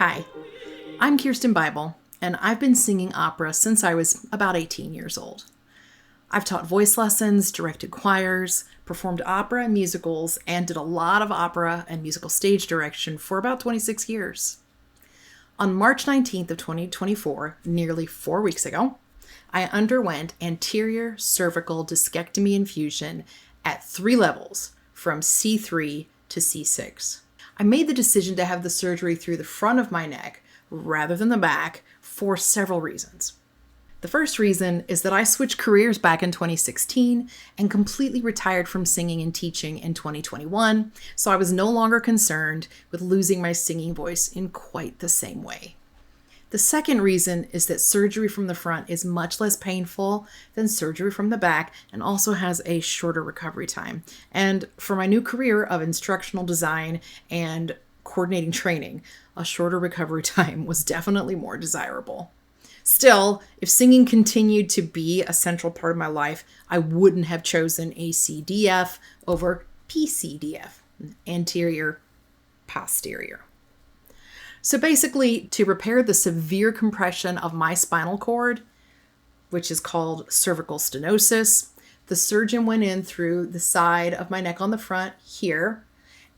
Hi, I'm Kierstin Bible, and I've been singing opera since I was about 18 years old. I've taught voice lessons, directed choirs, performed opera and musicals, and did a lot of opera and musical stage direction for about 26 years. On March 19th of 2024, nearly 4 weeks ago, I underwent anterior cervical discectomy infusion at 3 levels, from C3 to C6. I made the decision to have the surgery through the front of my neck rather than the back for several reasons. The first reason is that I switched careers back in 2016 and completely retired from singing and teaching in 2021, so I was no longer concerned with losing my singing voice in quite the same way. The second reason is that surgery from the front is much less painful than surgery from the back and also has a shorter recovery time. And for my new career of instructional design and coordinating training, a shorter recovery time was definitely more desirable. Still, if singing continued to be a central part of my life, I wouldn't have chosen ACDF over PCDF, anterior posterior. So basically, to repair the severe compression of my spinal cord, which is called cervical stenosis, the surgeon went in through the side of my neck on the front here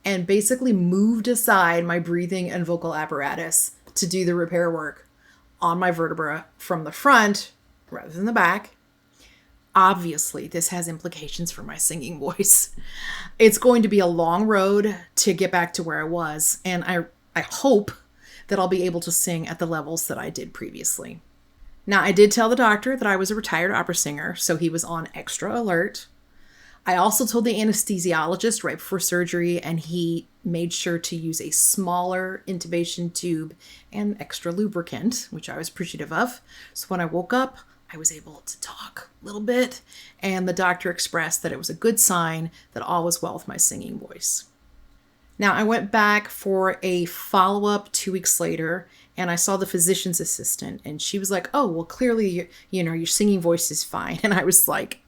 and basically moved aside my breathing and vocal apparatus to do the repair work on my vertebra from the front rather than the back. Obviously, this has implications for my singing voice. It's going to be a long road to get back to where I was, and I hope that I'll be able to sing at the levels that I did previously. Now, I did tell the doctor that I was a retired opera singer, so he was on extra alert. I also told the anesthesiologist right before surgery, and he made sure to use a smaller intubation tube and extra lubricant, which I was appreciative of. So when I woke up, I was able to talk a little bit, and the doctor expressed that it was a good sign that all was well with my singing voice. Now, I went back for a follow-up 2 weeks later, and I saw the physician's assistant, and she was like, "Oh, well, clearly, your singing voice is fine." And I was like,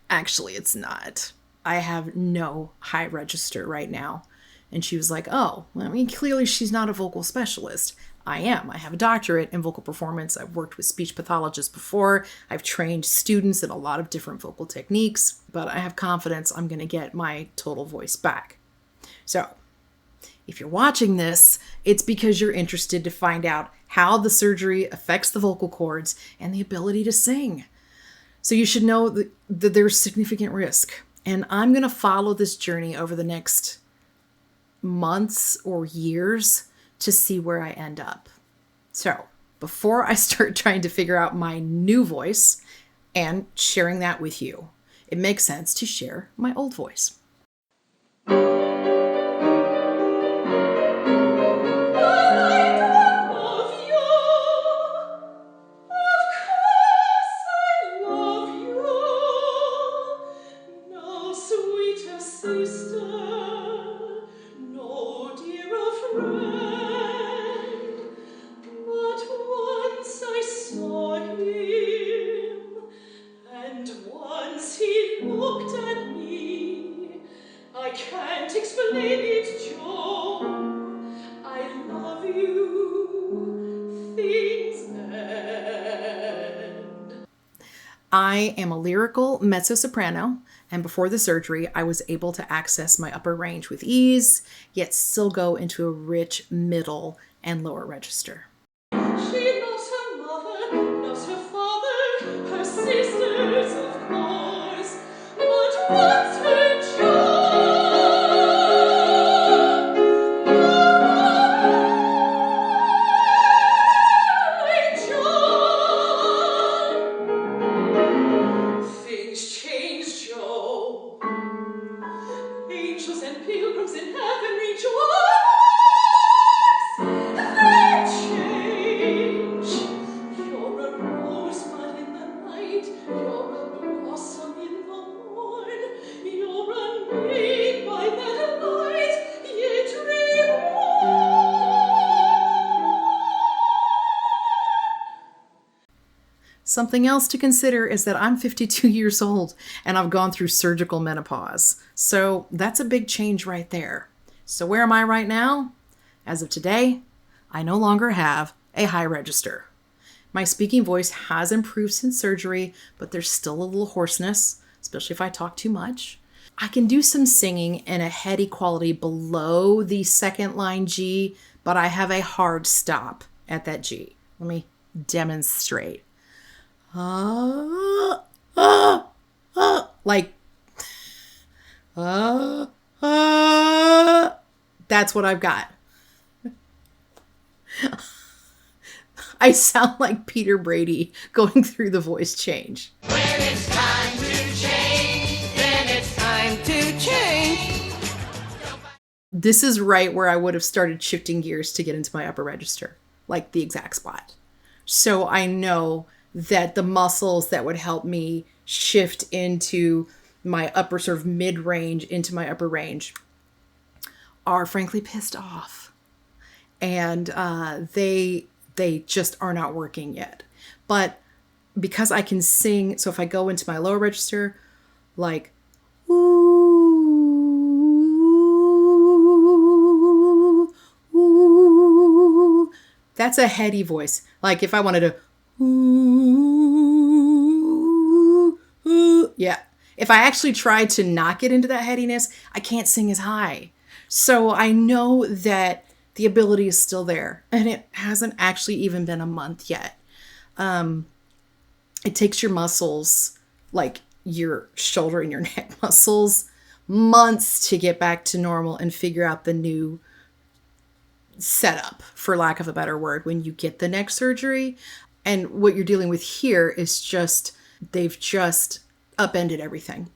actually, it's not. I have no high register right now. And she was like, "Oh, well, I mean, clearly she's not a vocal specialist." I am. I have a doctorate in vocal performance. I've worked with speech pathologists before. I've trained students in a lot of different vocal techniques, but I have confidence I'm going to get my total voice back. So, if you're watching this, it's because you're interested to find out how the surgery affects the vocal cords and the ability to sing. So you should know that there's significant risk. And I'm going to follow this journey over the next months or years to see where I end up. So before I start trying to figure out my new voice and sharing that with you, it makes sense to share my old voice. I am a lyrical mezzo soprano, and before the surgery, I was able to access my upper range with ease, yet still go into a rich middle and lower register. She loves her mother, loves her father, her sisters, of course, but what's her joy? Things change, Joe. Angels and pilgrims in heaven rejoice. They change. You're a rosebud in the night. You're a blossom in the morn. You're unmade by that light, yet reborn. Something else to consider is that I'm 52 years old and I've gone through surgical menopause. So that's a big change right there. So where am I right now? As of today, I no longer have a high register. My speaking voice has improved since surgery, but there's still a little hoarseness, especially if I talk too much. I can do some singing in a heady quality below the second line G, but I have a hard stop at that G. Let me demonstrate. Like, that's what I've got. I sound like Peter Brady going through the voice change. When it's time to change, then it's time to change. This is right where I would have started shifting gears to get into my upper register, like the exact spot. So I know that the muscles that would help me shift into my upper sort of mid-range into my upper range are frankly pissed off. And they just are not working yet. But because I can sing, so if I go into my lower register, like, ooh, ooh, that's a heady voice. Like if I wanted to, ooh, ooh, yeah. If I actually tried to not get into that headiness, I can't sing as high. So I know that the ability is still there, and it hasn't actually even been a month yet. It takes your muscles, like your shoulder and your neck muscles, months to get back to normal and figure out the new setup, for lack of a better word, when you get the neck surgery. And what you're dealing with here is just, they've just upended everything.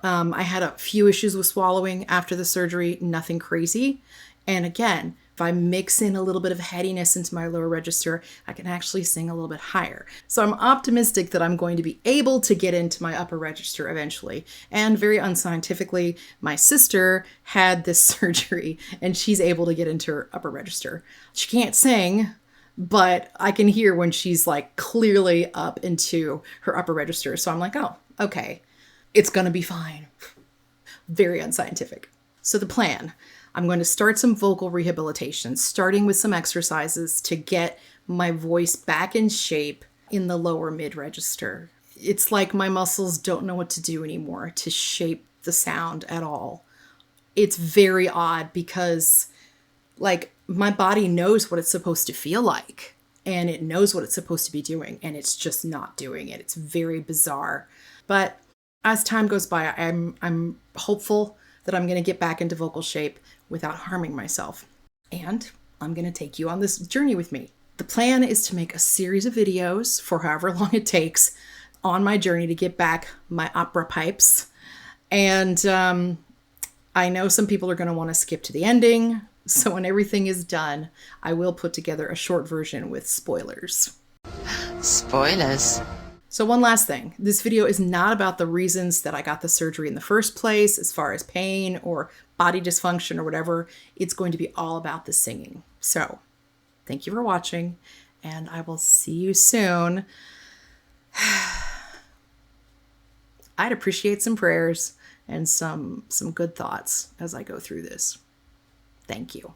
I had a few issues with swallowing after the surgery, nothing crazy. And again, if I mix in a little bit of headiness into my lower register, I can actually sing a little bit higher. So I'm optimistic that I'm going to be able to get into my upper register eventually. And very unscientifically, my sister had this surgery and she's able to get into her upper register. She can't sing, but I can hear when she's like clearly up into her upper register. So I'm like, oh, okay, it's going to be fine. Very unscientific. So the plan, I'm going to start some vocal rehabilitation, starting with some exercises to get my voice back in shape in the lower mid register. It's like my muscles don't know what to do anymore to shape the sound at all. It's very odd because like my body knows what it's supposed to feel like and it knows what it's supposed to be doing and it's just not doing it. It's very bizarre. But as time goes by, I'm hopeful that I'm going to get back into vocal shape without harming myself. And I'm going to take you on this journey with me. The plan is to make a series of videos for however long it takes on my journey to get back my opera pipes. And I know some people are going to want to skip to the ending. So when everything is done, I will put together a short version with spoilers. Spoilers. So one last thing, this video is not about the reasons that I got the surgery in the first place, as far as pain or body dysfunction or whatever. It's going to be all about the singing. So thank you for watching, and I will see you soon. I'd appreciate some prayers and some good thoughts as I go through this. Thank you.